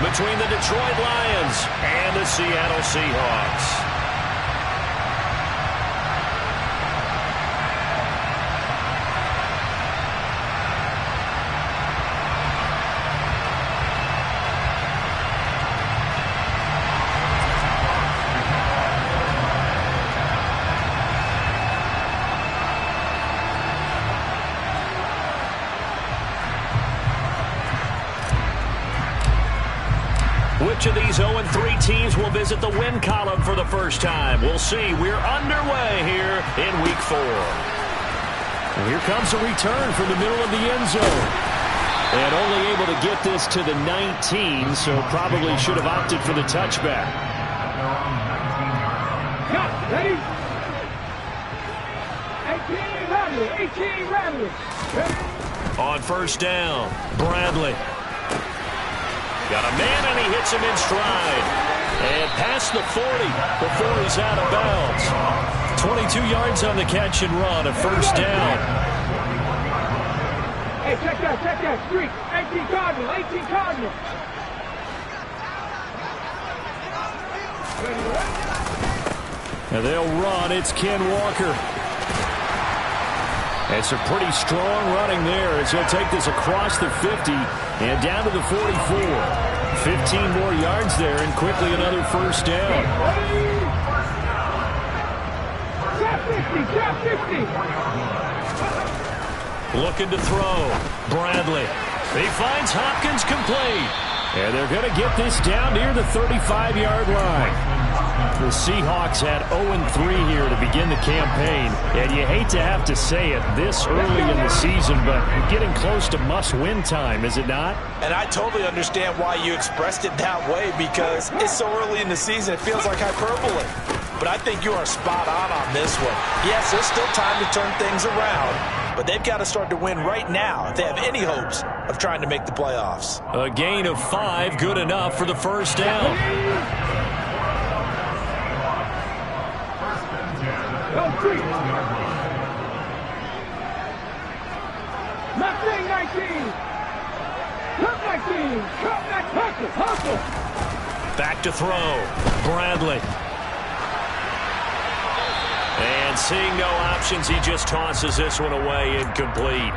between the Detroit Lions and the Seattle Seahawks. Which of these 0-3 teams will visit the win column for the first time? We'll see. We're underway here in Week 4. And here comes a return from the middle of the end zone. And only able to get this to the 19, so probably should have opted for the touchback. Cut, ready? 18 Rattler. On first down, Bradley. Got a man, and he hits him in stride. And past the 40 before he's out of bounds. 22 yards on the catch and run, a first down. Hey, check that streak. 18 Cardinal. And they'll run. It's Ken Walker. And some pretty strong running there as he'll take this across the 50 and down to the 44. 15 more yards there and quickly another first down. Drop 50. Looking to throw. Bradley. He finds Hopkins complete. And they're going to get this down near the 35-yard line. The Seahawks had 0-3 here to begin the campaign, and you hate to have to say it this early in the season, but getting close to must-win time, is it not? And I totally understand why you expressed it that way, because it's so early in the season, it feels like hyperbole. But I think you are spot on this one. Yes, there's still time to turn things around, but they've got to start to win right now if they have any hopes of trying to make the playoffs. A gain of 5, good enough for the first down. Mustang 19. Cut 19. Hustle. Back to throw. Bradley. And seeing no options, he just tosses this one away, incomplete.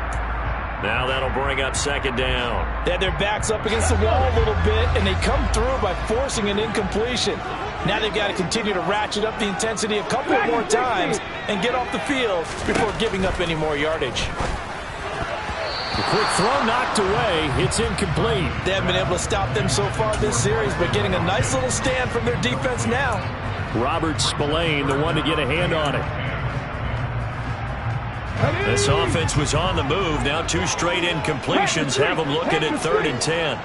Now that'll bring up second down. They had their backs up against the wall a little bit, and they come through by forcing an incompletion. Now they've got to continue to ratchet up the intensity a couple more times and get off the field before giving up any more yardage. The quick throw knocked away. It's incomplete. They haven't been able to stop them so far this series, but getting a nice little stand from their defense now. Robert Spillane, the one to get a hand on it. This offense was on the move. Now 2 straight incompletions have them looking at 3rd and 10.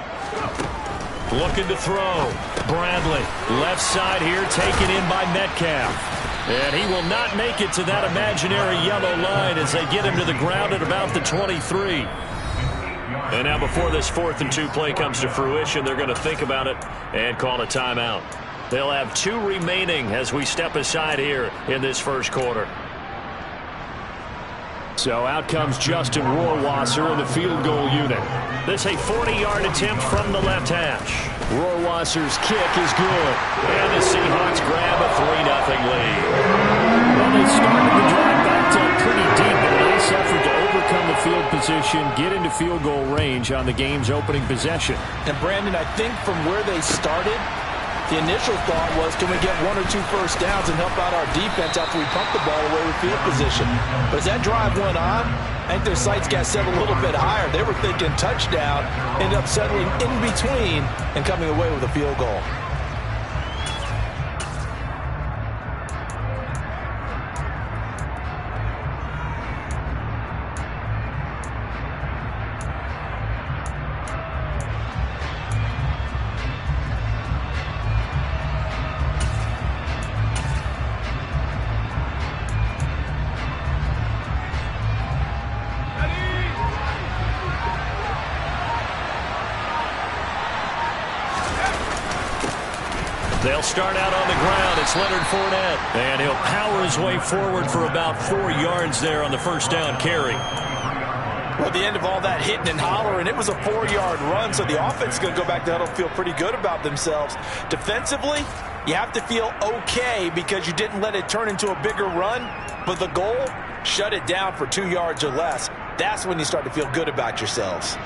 Looking to throw. Bradley, left side here, taken in by Metcalf. And he will not make it to that imaginary yellow line as they get him to the ground at about the 23. And now before this 4th and 2 play comes to fruition, they're going to think about it and call a timeout. They'll have 2 remaining as we step aside here in this first quarter. So out comes Justin Rohrwasser in the field goal unit. This a 40-yard attempt from the left hash. Rohrwasser's kick is good. And the Seahawks grab a 3-0 lead. Well, they started the drive backed up pretty deep, but a nice effort to overcome the field position, get into field goal range on the game's opening possession. And Brandon, I think from where they started, the initial thought was, can we get 1 or 2 first downs and help out our defense after we pump the ball away with field position? But as that drive went on, I think their sights got set a little bit higher. They were thinking touchdown, ended up settling in between and coming away with a field goal. They'll start out on the ground. It's Leonard Fournette. And he'll power his way forward for about 4 yards there on the first down carry. Well, the end of all that hitting and hollering, it was a 4-yard run, so the offense is going to go back to huddle, feel pretty good about themselves. Defensively, you have to feel okay because you didn't let it turn into a bigger run, but the goal, shut it down for 2 yards or less. That's when you start to feel good about yourselves.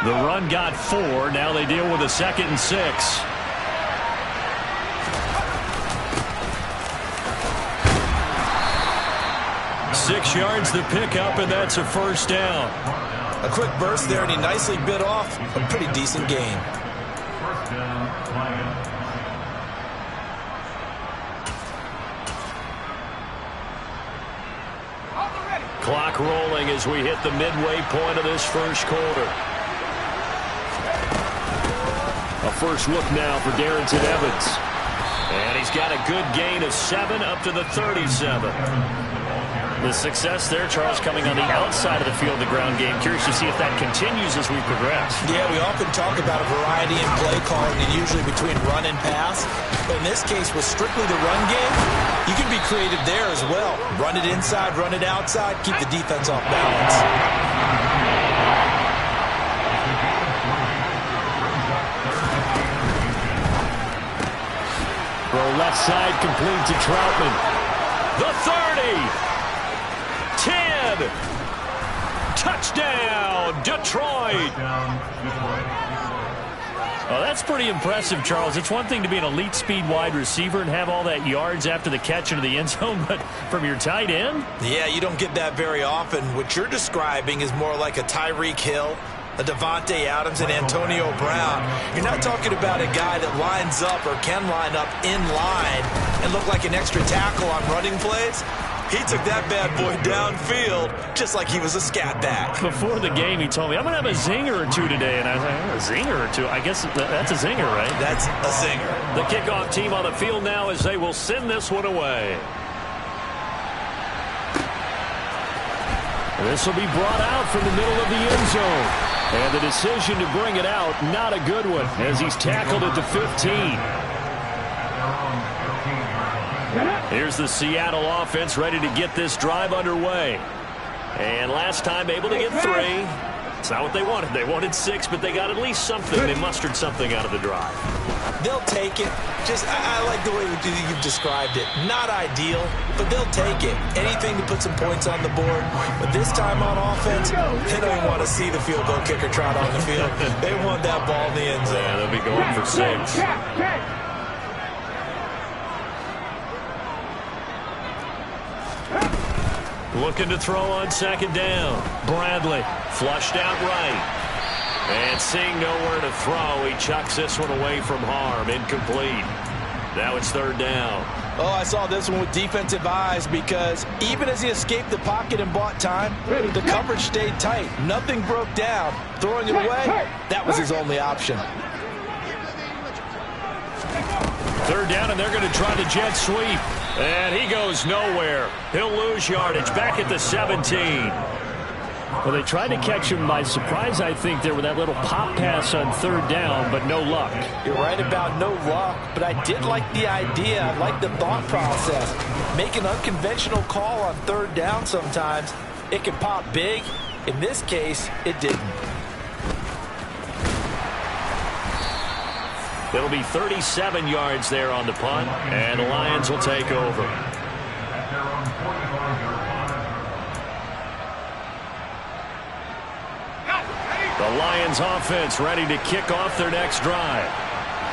The run got 4. Now they deal with a 2nd and 6. Six yards the pickup, and that's a first down. A quick burst there, and he nicely bit off a pretty decent gain. Clock rolling as we hit the midway point of this first quarter. A first look now for Darrynton Evans. And he's got a good gain of 7 up to the 37. The success there, Charles, coming on the outside of the field, the ground game. Curious to see if that continues as we progress. Yeah, we often talk about a variety in play calling, and usually between run and pass. But in this case, with strictly the run game, you can be creative there as well. Run it inside, run it outside, keep the defense off balance. Throw left side, complete to Troutman. The 30. 10. Touchdown, Detroit. Well, that's pretty impressive, Charles. It's one thing to be an elite speed wide receiver and have all that yards after the catch into the end zone, but from your tight end? Yeah, you don't get that very often. What you're describing is more like a Tyreek Hill, a Devontae Adams, and Antonio Brown. You're not talking about a guy that lines up or can line up in line and look like an extra tackle on running plays. He took that bad boy downfield just like he was a scat back. Before the game, he told me, I'm going to have a zinger or two today. And I was like, a zinger or two? I guess that's a zinger, right? That's a zinger. The kickoff team on the field now as they will send this one away. This will be brought out from the middle of the end zone. And the decision to bring it out, not a good one, as he's tackled at the 15. Here's the Seattle offense ready to get this drive underway. And last time able to get 3. It's not what they wanted. They wanted 6, but they got at least something. They mustered something out of the drive. They'll take it. I like the way you've described it. Not ideal, but they'll take it. Anything to put some points on the board. But this time on offense, they don't want to see the field goal kicker trot on the field. They want that ball in the end zone. Yeah, they'll be going for 6. Looking to throw on 2nd down. Bradley flushed out right. And seeing nowhere to throw, he chucks this one away from harm. Incomplete. Now it's 3rd down. Oh, I saw this one with defensive eyes because even as he escaped the pocket and bought time, the coverage stayed tight. Nothing broke down. Throwing it away, that was his only option. 3rd down, and they're going to try the jet sweep. And he goes nowhere. He'll lose yardage back at the 17. Well, they tried to catch him by surprise, I think, there with that little pop pass on 3rd down, but no luck. You're right about no luck, but I did like the idea. I like the thought process. Make an unconventional call on 3rd down sometimes. It can pop big. In this case, it didn't. It'll be 37 yards there on the punt, and the Lions will take over. The Lions offense ready to kick off their next drive.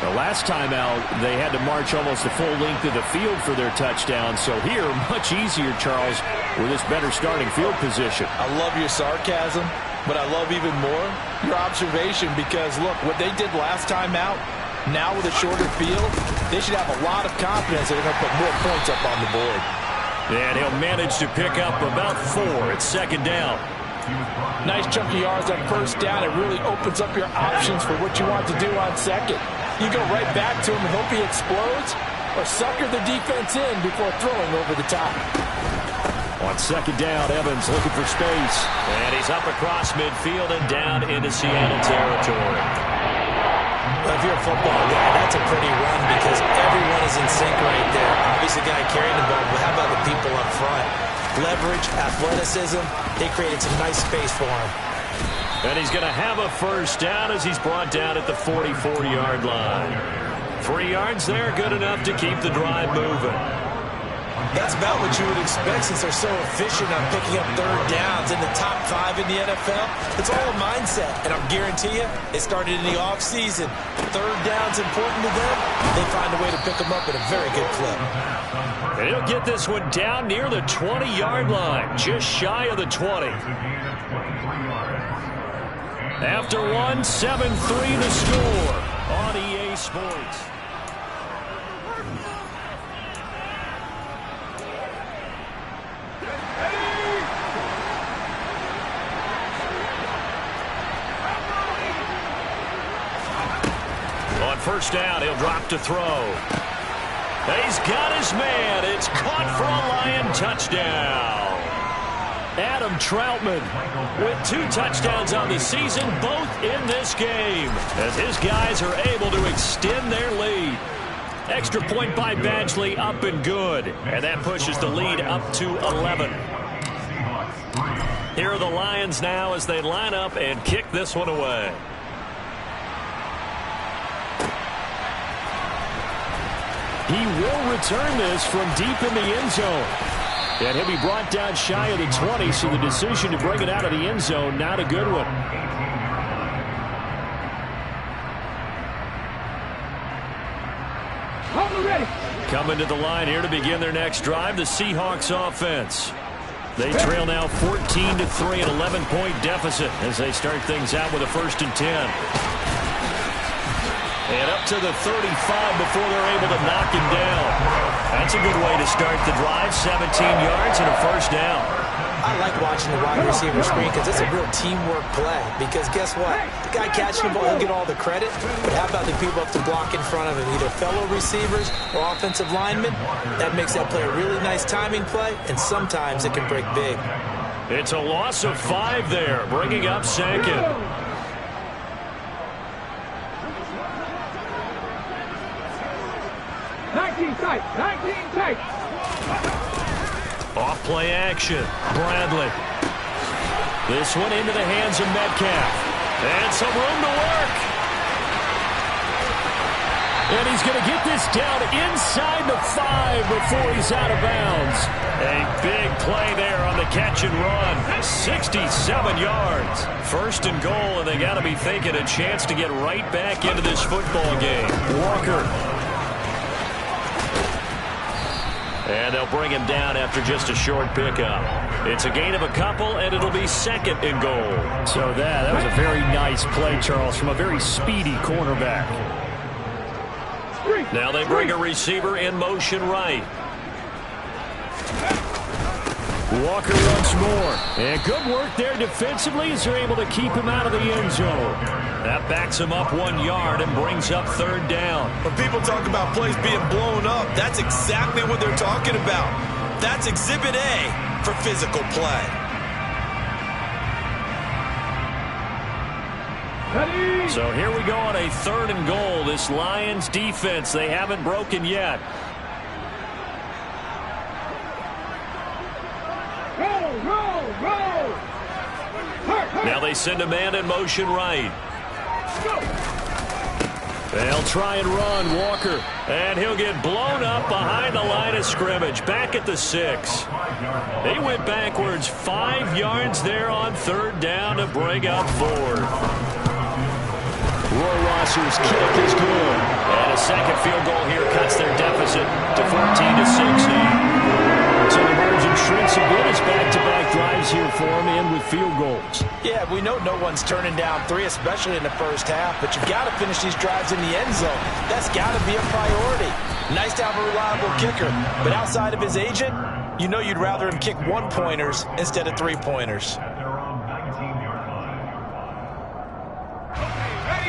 The last time out, they had to march almost the full length of the field for their touchdown. So here, much easier, Charles, with this better starting field position. I love your sarcasm, but I love even more your observation because, look, what they did last time out, now with a shorter field, they should have a lot of confidence that they're going to put more points up on the board. And he'll manage to pick up about 4 at 2nd down. Nice chunk of yards on 1st down. It really opens up your options for what you want to do on 2nd. You go right back to him and hope he explodes, or sucker the defense in before throwing over the top. On 2nd down, Evans looking for space. And he's up across midfield and down into Seattle territory. If you're a football guy, that's a pretty run because everyone is in sync right there. Obviously, the guy carrying the ball, but how about the people up front? Leverage, athleticism, they created some nice space for him. And he's going to have a first down as he's brought down at the 44-yard line. 3 yards there, good enough to keep the drive moving. That's about what you would expect since they're so efficient on picking up third downs in the top 5 in the NFL. It's all a mindset, and I'll guarantee you, it started in the offseason. Third down's important to them. They find a way to pick them up at a very good clip. And he'll get this one down near the 20-yard line, just shy of the 20. After one, 7-3 the score on EA Sports. On first down, he'll drop to throw. He's got his man. It's caught for a Lion touchdown. Adam Troutman with 2 touchdowns on the season, both in this game, as his guys are able to extend their lead. Extra point by Badgley, up and good. And that pushes the lead up to 11. Here are the Lions now as they line up and kick this one away. He will return this from deep in the end zone. And he'll be brought down shy of the 20, so the decision to bring it out of the end zone, not a good one. Coming to the line here to begin their next drive, the Seahawks offense. They trail now 14-3, an 11-point deficit as they start things out with a 1st and 10. And up to the 35 before they're able to knock him down. That's a good way to start the drive. 17 yards and a first down. I like watching the wide receiver screen because it's a real teamwork play. Because guess what? The guy catching the ball, he'll get all the credit. But how about the people up to block in front of him? Either fellow receivers or offensive linemen. That makes that play a really nice timing play. And sometimes it can break big. It's a loss of 5 there, bringing up 2nd. Off play action. Bradley. This one into the hands of Metcalf. And some room to work. And he's going to get this down inside the 5 before he's out of bounds. A big play there on the catch and run. 67 yards. 1st and goal, and they got to be thinking a chance to get right back into this football game. Walker. And they'll bring him down after just a short pickup. It's a gain of a couple, and it'll be 2nd and goal. So that was a very nice play, Charles, from a very speedy cornerback. Now they bring a receiver in motion right. Walker once more. And good work there defensively as they're able to keep him out of the end zone. That backs him up 1 yard and brings up 3rd down. When people talk about plays being blown up, that's exactly what they're talking about. That's Exhibit A for physical play. So here we go on a 3rd and goal. This Lions defense, they haven't broken yet. Now they send a man in motion right. They'll try and run Walker, and he'll get blown up behind the line of scrimmage, back at the 6. He went backwards 5 yards there on 3rd down to bring up 4th. Rohrwasser's kick is good, and a 2nd field goal here cuts their deficit to 14-6 now. So the margin shrinks a bit as back-to-back drives here for him, and with field goals. Yeah, we know no one's turning down 3, especially in the first half, but you've got to finish these drives in the end zone. That's got to be a priority. Nice to have a reliable kicker, but outside of his agent, you know you'd rather him kick 1-pointers instead of 3-pointers.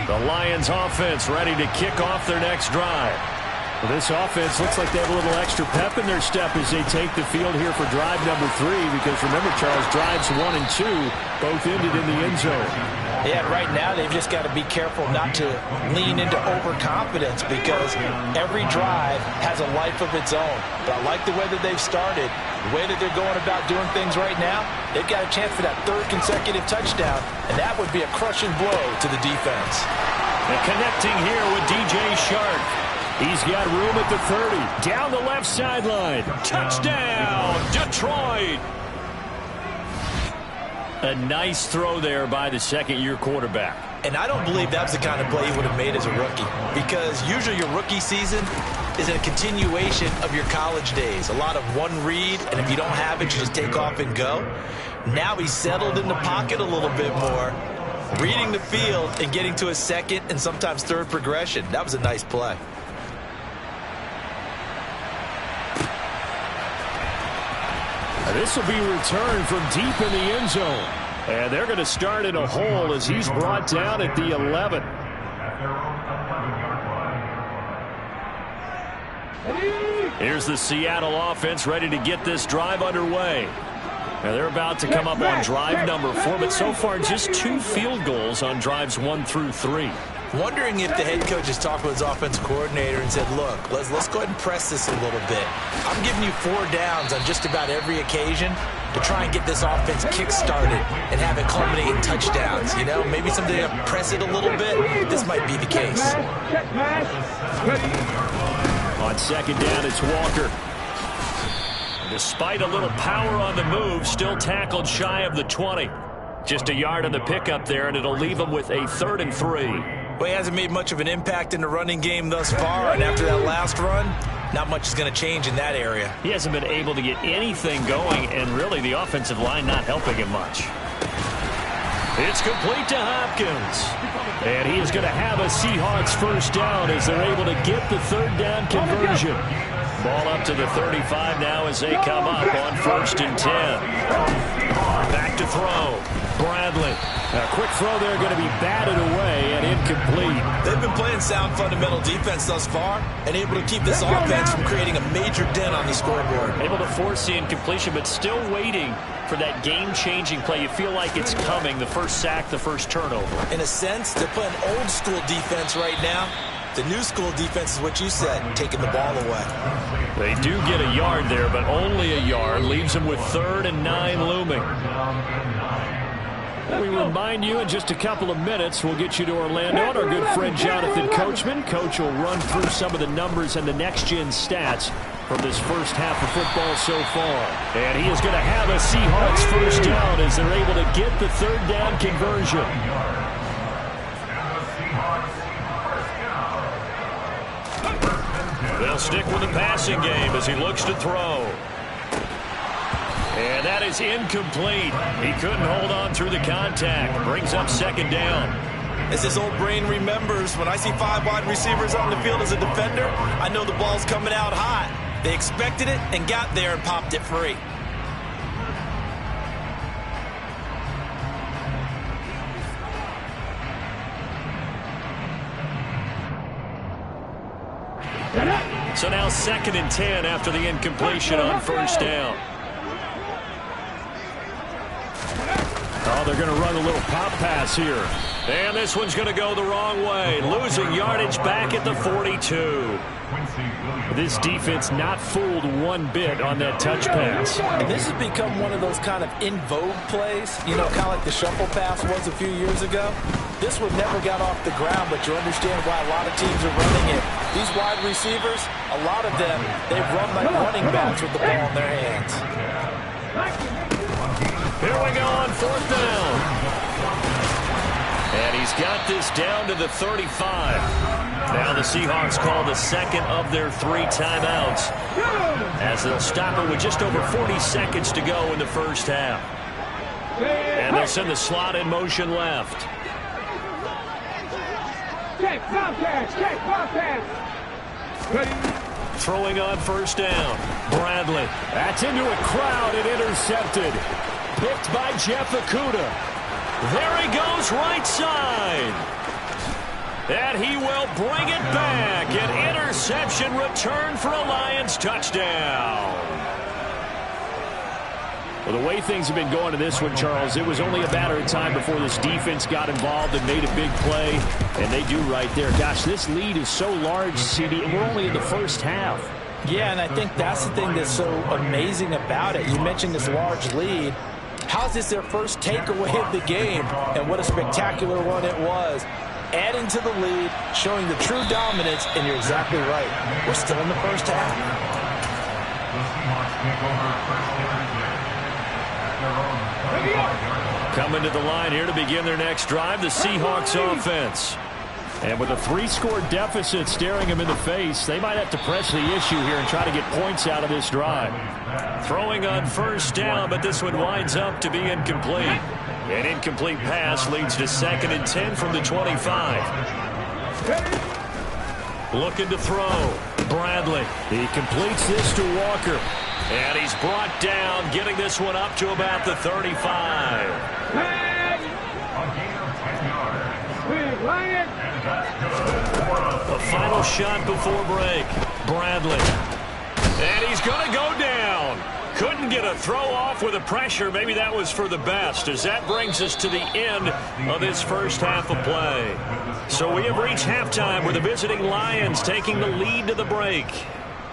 The Lions offense ready to kick off their next drive. Well, this offense looks like they have a little extra pep in their step as they take the field here for drive number 3, because remember, Charles, drives 1 and 2 both ended in the end zone. Yeah, right now they've just got to be careful not to lean into overconfidence because every drive has a life of its own. But I like the way that they've started, the way that they're going about doing things right now. They've got a chance for that third consecutive touchdown, and that would be a crushing blow to the defense. And connecting here with DJ Shark. He's got room at the 30. Down the left sideline. Touchdown, Detroit. A nice throw there by the second-year quarterback. And I don't believe that's the kind of play he would have made as a rookie, because usually your rookie season is a continuation of your college days. A lot of one read, and if you don't have it, you just take off and go. Now he's settled in the pocket a little bit more, reading the field and getting to a second and sometimes third progression. That was a nice play. This will be returned from deep in the end zone. And they're going to start in a hole as he's brought down at the 11. Here's the Seattle offense ready to get this drive underway. Now they're about to come up on drive number 4, but so far just 2 field goals on drives 1 through 3. Wondering if the head coach has talked with his offensive coordinator and said, look, let's go ahead and press this a little bit. I'm giving you 4 downs on just about every occasion to try and get this offense kick-started and have it culminate in touchdowns. You know, maybe someday to press it a little bit. This might be the case. On second down, it's Walker. Despite a little power on the move, still tackled shy of the 20. Just a yard on the pickup there, and it'll leave him with a 3rd and 3. Well, he hasn't made much of an impact in the running game thus far, and after that last run, not much is going to change in that area. He hasn't been able to get anything going, and really the offensive line not helping him much. It's complete to Hopkins. And he is going to have a Seahawks first down as they're able to get the 3rd down conversion. Ball up to the 35 now as they come up on 1st and 10. Back to throw. Bradley. A quick throw there going to be batted away and incomplete. They've been playing sound fundamental defense thus far and able to keep this offense from creating a major dent on the scoreboard. Able to force the incompletion, but still waiting for that game-changing play. You feel like it's coming, the first sack, the first turnover. In a sense, they're playing old-school defense right now. The new school defense is what you said, taking the ball away. They do get a yard there, but only a yard. Leaves them with 3rd and 9 looming. We remind you in just a couple of minutes, we'll get you to Orlando and our good friend Jonathan Coachman. Coach will run through some of the numbers and the next-gen stats from this first half of football so far. And he is going to have a Seahawks first down as they're able to get the 3rd down conversion. They'll stick with the passing game as he looks to throw. And that is incomplete. He couldn't hold on through the contact. Brings up 2nd down. As his old brain remembers, when I see 5 wide receivers on the field as a defender, I know the ball's coming out hot. They expected it and got there and popped it free. So now 2nd and 10 after the incompletion on 1st down. Oh, they're going to run a little pop pass here. And this one's going to go the wrong way. Losing yardage back at the 42. This defense not fooled one bit on that touch pass. And this has become one of those kind of in vogue plays, you know, kind of like the shuffle pass was a few years ago. This one never got off the ground, but you understand why a lot of teams are running it. These wide receivers, a lot of them, they run like running backs with the ball in their hands. Here we go on 4th down. And he's got this down to the 35. Now the Seahawks call the 2nd of their 3 timeouts as they'll stop it with just over 40 seconds to go in the first half. And they'll send the slot in motion left. Throwing on 1st down. Bradley. That's into a crowd and intercepted. Picked by Jeff Okudah. There he goes right side. And he will bring it back. An interception return for a Lions touchdown. Well, the way things have been going to this one, Charles, it was only a matter of time before this defense got involved and made a big play, and they do right there. Gosh, this lead is so large, CD, and we're only in the first half. Yeah, and I think that's the thing that's so amazing about it. You mentioned this large lead. How's this their first takeaway of the game? And what a spectacular one it was. Adding to the lead, showing the true dominance, and you're exactly right. We're still in the first half. Coming to the line here to begin their next drive, the Seahawks offense. And with a 3-score deficit staring them in the face, they might have to press the issue here and try to get points out of this drive. Throwing on first down, but this one winds up to be incomplete. An incomplete pass leads to 2nd and 10 from the 25. Looking to throw. Bradley. He completes this to Walker. And he's brought down, getting this one up to about the 35. A final shot before break. Bradley. And he's going to go down. Couldn't get a throw off with the pressure. Maybe that was for the best, as that brings us to the end of this first half of play. So we have reached halftime with the visiting Lions taking the lead to the break.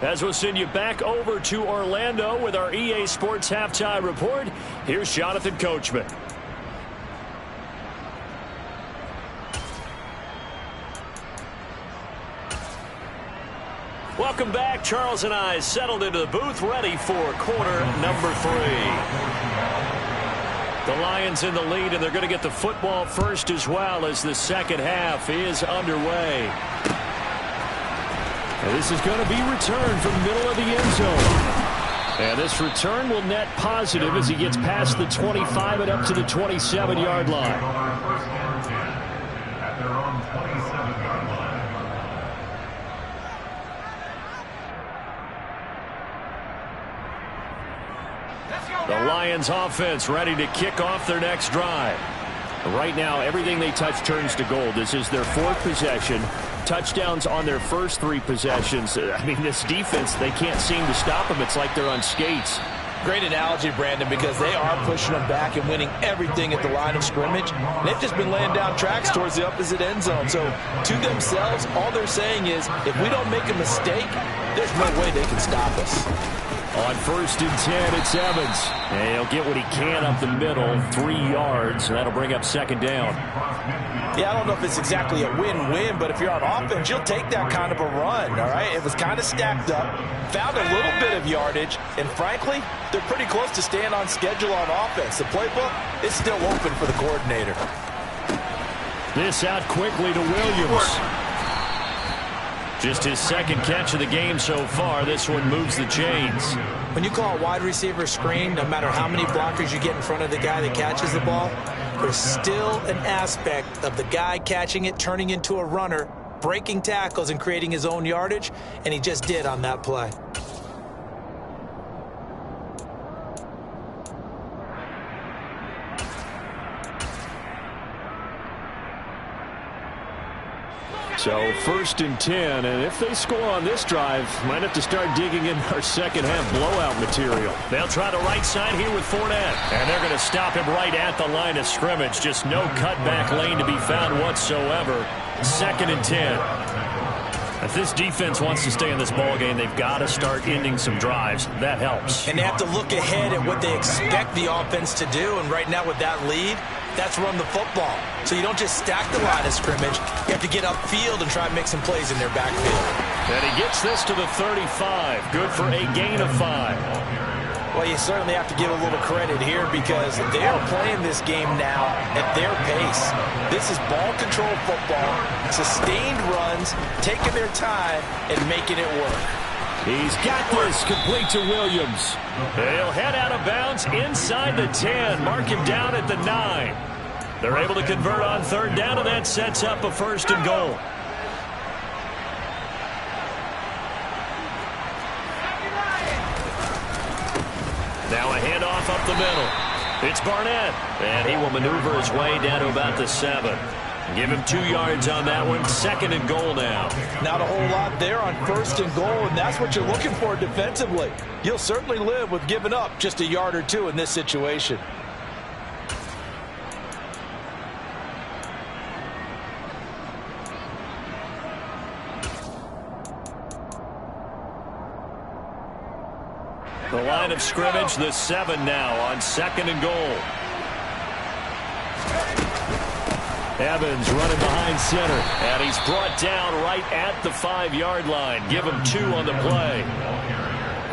As we'll send you back over to Orlando with our EA Sports Halftime Report, here's Jonathan Coachman. Welcome back. Charles and I settled into the booth, ready for quarter number 3. The Lions in the lead, and they're going to get the football first as well as the second half is underway. And this is going to be returned from the middle of the end zone. And this return will net positive as he gets past the 25 and up to the 27-yard line. The Lions offense ready to kick off their next drive. Right now, everything they touch turns to gold. This is their 4th possession. Touchdowns on their first 3 possessions. I mean, this defense, they can't seem to stop them. It's like they're on skates. Great analogy, Brandon, because they are pushing them back and winning everything at the line of scrimmage. They've just been laying down tracks towards the opposite end zone. So to themselves, all they're saying is, if we don't make a mistake, there's no way they can stop us. On 1st and 10, it's Evans. And he'll get what he can up the middle, 3 yards, and that'll bring up 2nd down. Yeah, I don't know if it's exactly a win-win, but if you're on offense, you'll take that kind of a run, all right? It was kind of stacked up, found a little bit of yardage, and frankly, they're pretty close to staying on schedule on offense. The playbook is still open for the coordinator. This out quickly to Williams. Just his 2nd catch of the game so far. This one moves the chains. When you call a wide receiver screen, no matter how many blockers you get in front of the guy that catches the ball, there's still an aspect of the guy catching it, turning into a runner, breaking tackles and creating his own yardage, and he just did on that play. So 1st and 10, and if they score on this drive, might have to start digging in our second half blowout material. They'll try the right side here with Fournette, and they're going to stop him right at the line of scrimmage. Just no cutback lane to be found whatsoever. 2nd and 10. If this defense wants to stay in this ballgame, they've got to start ending some drives. That helps. And they have to look ahead at what they expect the offense to do, and right now with that lead, that's run the football. So you don't just stack the line of scrimmage. You have to get upfield and try and make some plays in their backfield. And he gets this to the 35. Good for a gain of 5. Well, you certainly have to give a little credit here because they are playing this game now at their pace. This is ball control football, sustained runs, taking their time and making it work. He's got this complete to Williams. He'll head out of bounds inside the 10. Mark him down at the 9. They're able to convert on 3rd down, and that sets up a 1st and goal. Now a handoff up the middle. It's Barnett, and he will maneuver his way down to about the 7. Give him 2 yards on that one. 2nd and goal now. Not a whole lot there on 1st and goal, and that's what you're looking for defensively. You'll certainly live with giving up just a yard or 2 in this situation. The line of scrimmage, the 7 now on 2nd and goal. Evans running behind center. And he's brought down right at the 5-yard line. Give him 2 on the play.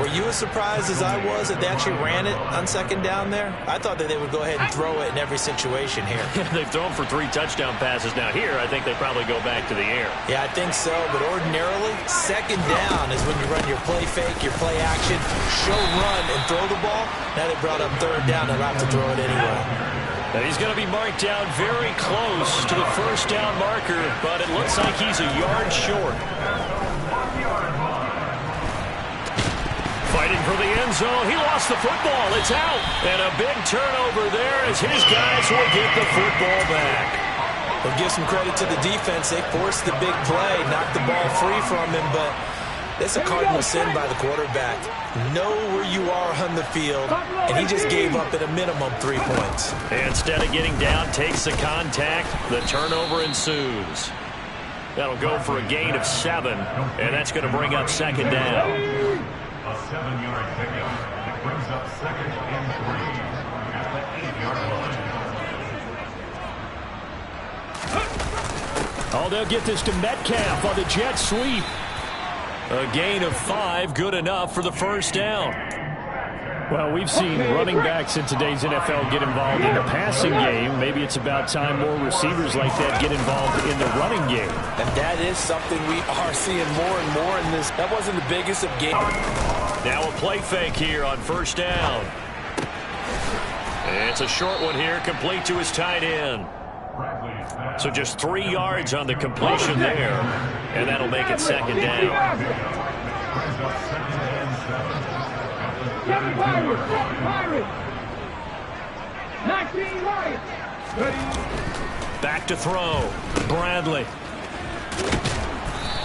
Were you as surprised as I was that they actually ran it on 2nd down there? I thought that they would go ahead and throw it in every situation here. They've thrown for 3 touchdown passes. Now here, I think they probably go back to the air. Yeah, I think so. But ordinarily, 2nd down is when you run your play fake, your play action, show run, and throw the ball. Now they brought up 3rd down. They'll have to throw it anyway. Now he's going to be marked down very close to the 1st down marker, but it looks like he's a yard short. Fighting for the end zone. He lost the football. It's out. And a big turnover there as his guys will get the football back. We'll give some credit to the defense. They forced the big play, knocked the ball free from him, but that's a cardinal sin by the quarterback. Know where you are on the field, and he just gave up at a minimum 3 points. Instead of getting down, takes the contact. The turnover ensues. That'll go for a gain of 7, and that's going to bring up 2nd down. A 7-yard pickup that brings up 2nd and 3 at the 8-yard line. Oh, they'll get this to Metcalf on the jet sweep. A gain of 5, good enough for the 1st down. Well, we've seen running backs in today's NFL get involved in the passing game. Maybe it's about time more receivers like that get involved in the running game. And that is something we are seeing more and more in this. That wasn't the biggest of games. Now a play fake here on 1st down. It's a short one here, complete to his tight end. So just 3 yards on the completion there, and that'll make it 2nd down. 7 Pirates. 19 Lions. Back to throw. Bradley.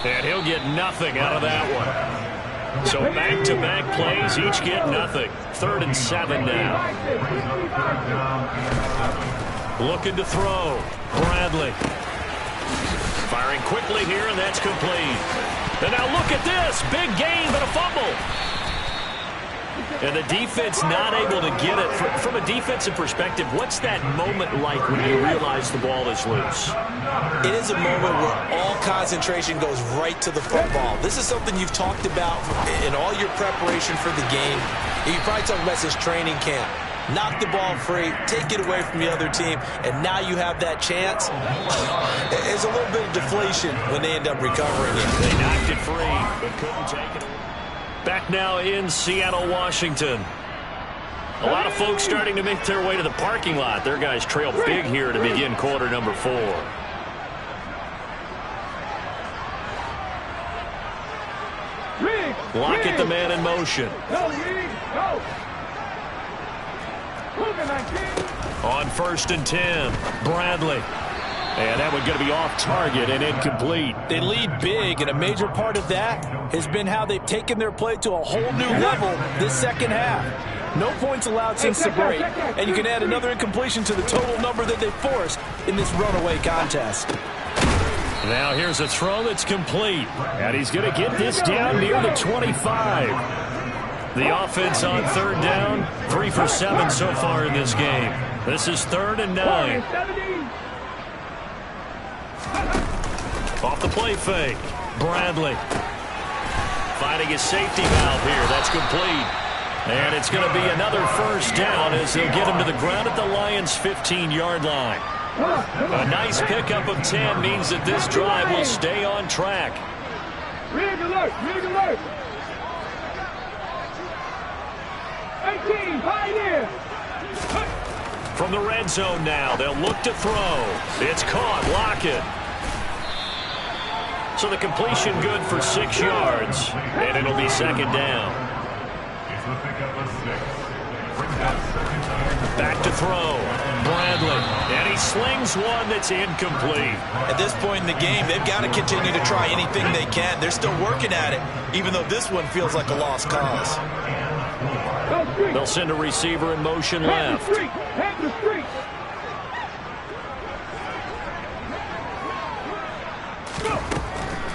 And he'll get nothing out of that one. So back-to-back plays, each get nothing. 3rd and 7 now. Looking to throw. Bradley. Firing quickly here, and that's complete. And now look at this. Big gain, but a fumble. And the defense not able to get it. From a defensive perspective, what's that moment like when you realize the ball is loose? It is a moment where all concentration goes right to the football. This is something you've talked about in all your preparation for the game. You probably talked about since training camp. Knock the ball free, take it away from the other team, and now you have that chance. There's a little bit of deflation when they end up recovering it. They knocked it free, but couldn't take it away. Back now in Seattle, Washington. A lot of folks starting to make their way to the parking lot. Their guys trail big here to begin quarter number 4. Lockett, the man in motion. On 1st and 10, Bradley. And that one's going to be off target and incomplete. They lead big, and a major part of that has been how they've taken their play to a whole new level this 2nd half. No points allowed since the break, and you can add another incompletion to the total number that they forced in this runaway contest. Now here's a throw that's complete, and he's going to get this down near the 25. The offense on 3rd down, 3 for 7 so far in this game. This is 3rd and 9. Off the play fake. Bradley. Finding his safety valve here. That's complete. And it's going to be another 1st down as they'll get him to the ground at the Lions' 15-yard line. A nice pickup of 10 means that this drive will stay on track. Rig alert! 18, Pioneer! From the red zone now, they'll look to throw. It's caught. Lockett. So the completion good for 6 yards, and it'll be 2nd down. It's the pickup of 6. Back to throw. Bradley. And he slings one that's incomplete. At this point in the game, they've got to continue to try anything they can. They're still working at it, even though this one feels like a lost cause. They'll send a receiver in motion left. Head the street.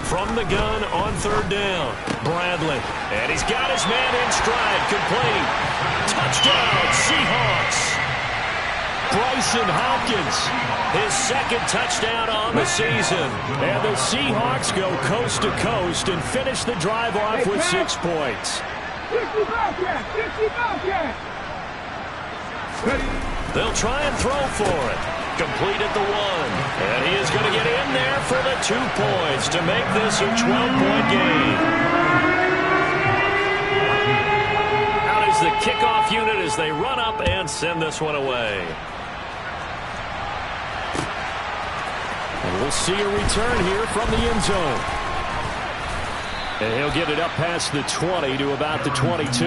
From the gun on third down. Bradley. And he's got his man in stride. Complete. Touchdown, Seahawks. Bryson Hopkins, his second touchdown on the season. And the Seahawks go coast to coast and finish the drive off with 6 points. 60 Bobcats. 60 Bobcats. They'll try and throw for it. Complete at the 1. And he is going to get in there for the 2 points to make this a 12-point game. Out is the kickoff unit as they run up and send this one away. And we'll see a return here from the end zone. And he'll get it up past the 20 to about the 22.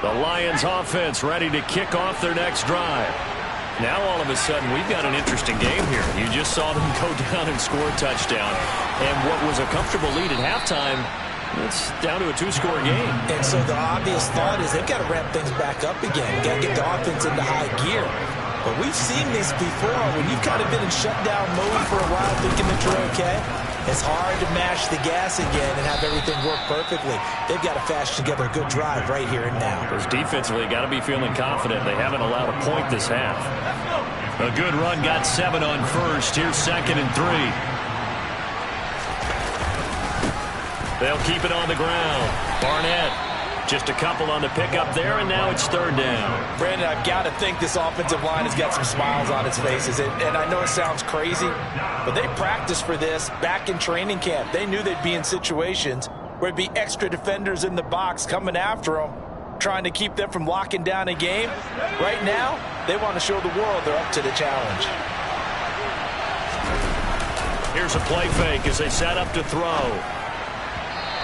The Lions offense ready to kick off their next drive. Now all of a sudden we've got an interesting game here. You just saw them go down and score a touchdown. And what was a comfortable lead at halftime, it's down to a 2-score game. And so the obvious thought is they've got to ramp things back up again. Got to get the offense into high gear. But we've seen this before when you've kind of been in shutdown mode for a while thinking that you're okay. It's hard to mash the gas again and have everything work perfectly. They've got to fashion together a good drive right here and now. Because defensively, got to be feeling confident. They haven't allowed a point this half. A good run, got 7 on first. Here's 2nd and 3. They'll keep it on the ground. Barnett, just a couple on the pickup there, and now it's 3rd down. Brandon, I've got to think this offensive line has got some smiles on its faces. And I know it sounds crazy, but they practiced for this back in training camp. They knew they'd be in situations where there'd be extra defenders in the box coming after them, trying to keep them from locking down a game. Right now, they want to show the world they're up to the challenge. Here's a play fake as they set up to throw.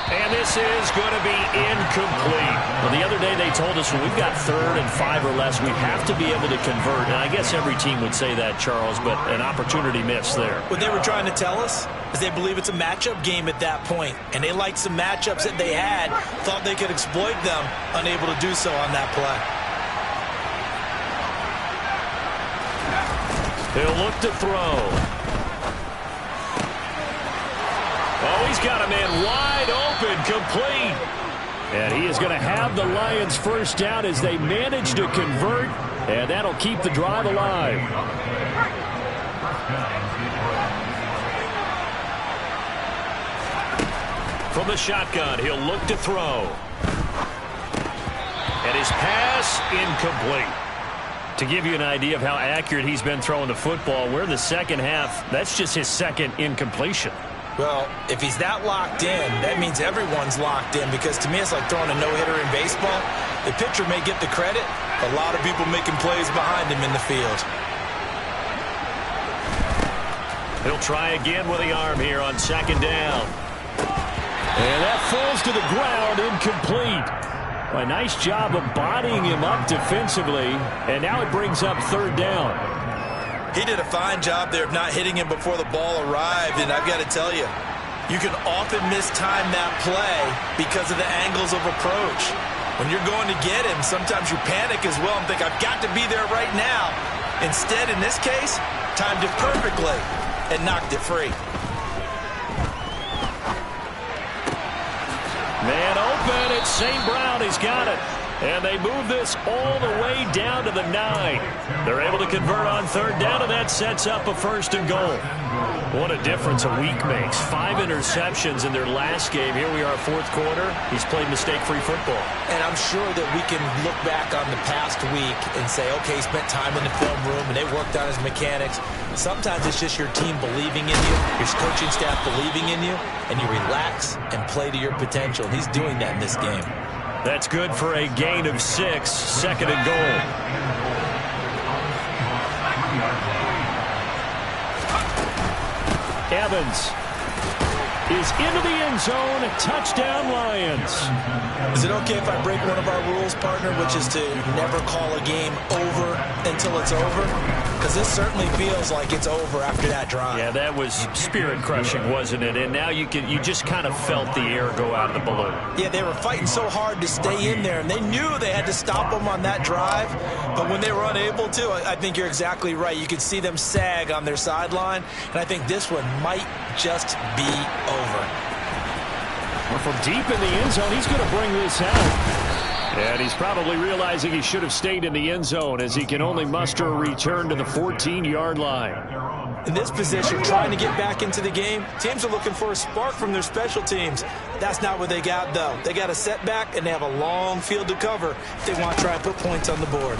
And this is going to be incomplete. Well, the other day they told us when we've got 3rd and 5 or less, we have to be able to convert. And I guess every team would say that, Charles, but an opportunity missed there. What they were trying to tell us is they believe it's a matchup game at that point. And they liked some matchups that they had, thought they could exploit them, unable to do so on that play. He'll look to throw. Oh, he's got a man wide open, complete. And he is going to have the Lions first down as they manage to convert, and that'll keep the drive alive. From the shotgun, he'll look to throw. And his pass incomplete. To give you an idea of how accurate he's been throwing the football, we're in the second half. That's just his 2nd incompletion. Well, if he's that locked in, that means everyone's locked in, because to me it's like throwing a no-hitter in baseball. The pitcher may get the credit, but a lot of people making plays behind him in the field. He'll try again with the arm here on 2nd down. And that falls to the ground, incomplete. A nice job of bodying him up defensively, and now it brings up 3rd down. He did a fine job there of not hitting him before the ball arrived, and I've got to tell you, you can often mistime that play because of the angles of approach. When you're going to get him, sometimes you panic as well and think, I've got to be there right now. Instead, in this case, timed it perfectly and knocked it free. Man open, it's St. Brown. He's got it. And they move this all the way down to the 9. They're able to convert on 3rd down, and that sets up a 1st and goal. What a difference a week makes. 5 interceptions in their last game. Here we are, 4th quarter. He's played mistake-free football. And I'm sure that we can look back on the past week and say, okay, he spent time in the film room and they worked on his mechanics. Sometimes it's just your team believing in you, your coaching staff believing in you, and you relax and play to your potential. He's doing that in this game. That's good for a gain of 6, second and goal. Evans is into the end zone. Touchdown, Lions. Is it okay if I break one of our rules, partner, which is to never call a game over until it's over? Because this certainly feels like it's over after that drive. Yeah, that was spirit-crushing, wasn't it? And now you just kind of felt the air go out of the balloon. Yeah, they were fighting so hard to stay in there, and they knew they had to stop them on that drive. But when they were unable to, I think you're exactly right. You could see them sag on their sideline, and I think this one might just be over. Well, from deep in the end zone, he's going to bring this out. And he's probably realizing he should have stayed in the end zone as he can only muster a return to the 14-yard line. In this position, trying to get back into the game, teams are looking for a spark from their special teams. That's not what they got, though. They got a setback, and they have a long field to cover if they want to try and put points on the board.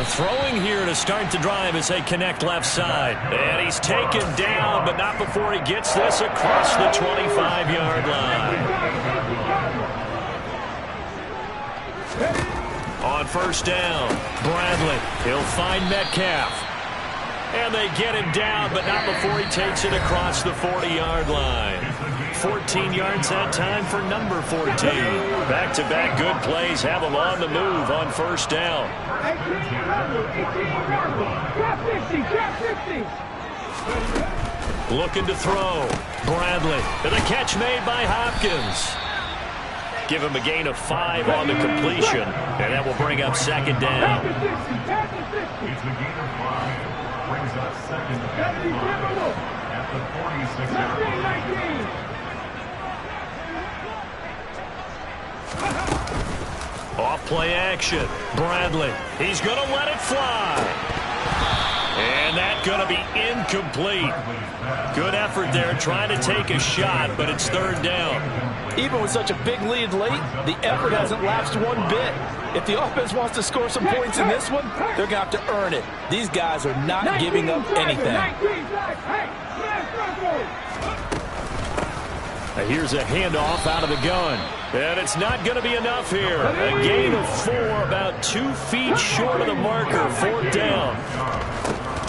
Throwing here to start the drive as they connect left side. And he's taken down, but not before he gets this across the 25-yard line. On first down, Bradley. He'll find Metcalf. And they get him down, but not before he takes it across the 40-yard line. 14 yards that time for number 14. Back-to-back good plays have him on the move on first down. Looking to throw. Bradley. And the catch made by Hopkins. Give him a gain of 5 on the completion. And that will bring up second down. It's a gain of 5. Brings up second and 5 at the 46-yard line. Off play action. Bradley. He's going to let it fly. And that's going to be incomplete. Good effort there trying to take a shot, but it's third down. Even with such a big lead late, the effort hasn't lapsed one bit. If the offense wants to score some points in this one, they're going to have to earn it. These guys are not giving up anything. Here's a handoff out of the gun. And it's not going to be enough here. A gain of 4, about 2 feet short of the marker. Fourth down.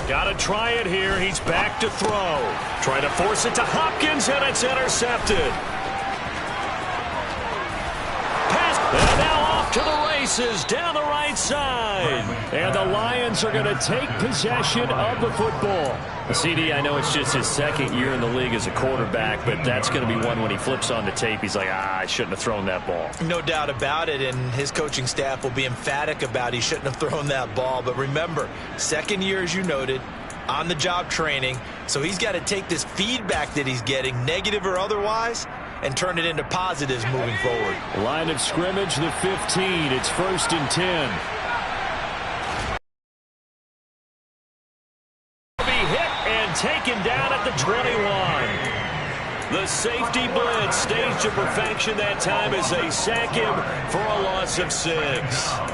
Got to try it here. He's back to throw. Trying to force it to Hopkins, and it's intercepted. Pass. And now off to the races down the right side. And the Lions are going to take possession of the football. CD, I know it's just his second year in the league as a quarterback, but that's going to be one when he flips on the tape. He's like, I shouldn't have thrown that ball. No doubt about it, and his coaching staff will be emphatic about he shouldn't have thrown that ball. But remember, second year, as you noted, on-the-job training, so he's got to take this feedback that he's getting, negative or otherwise, and turn it into positives moving forward. Line of scrimmage, the 15. It's 1st and 10. Taken down at the 21. The safety blitz staged to perfection that time as they sack him for a loss of 6.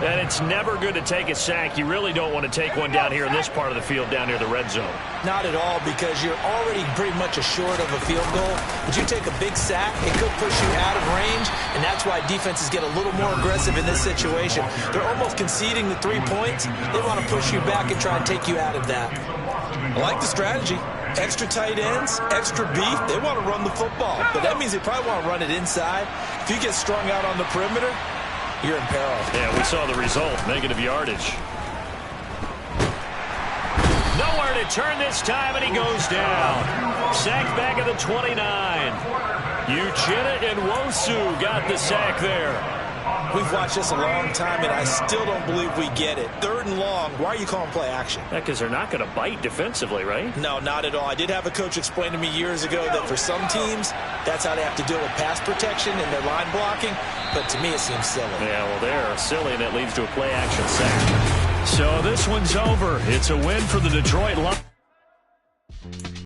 And it's never good to take a sack. You really don't want to take one down here in this part of the field down near the red zone. Not at all, because you're already pretty much assured of a field goal. But you take a big sack, it could push you out of range, and that's why defenses get a little more aggressive in this situation. They're almost conceding the 3 points. They want to push you back and try and take you out of that. I like the strategy. Extra tight ends, extra beef. They want to run the football, but that means they probably want to run it inside. If you get strung out on the perimeter, you're in peril. Yeah, we saw the result. Negative yardage. Nowhere to turn this time, and he goes down. Sacked back at the 29. Uchenna and Nwosu got the sack there. We've watched this a long time, and I still don't believe we get it. 3rd and long. Why are you calling play action? Yeah, because they're not going to bite defensively, right? No, not at all. I did have a coach explain to me years ago that for some teams, that's how they have to deal with pass protection and their line blocking. But to me, it seems silly. Yeah, well, they're silly, and it leads to a play action sack. So this one's over. It's a win for the Detroit Lions.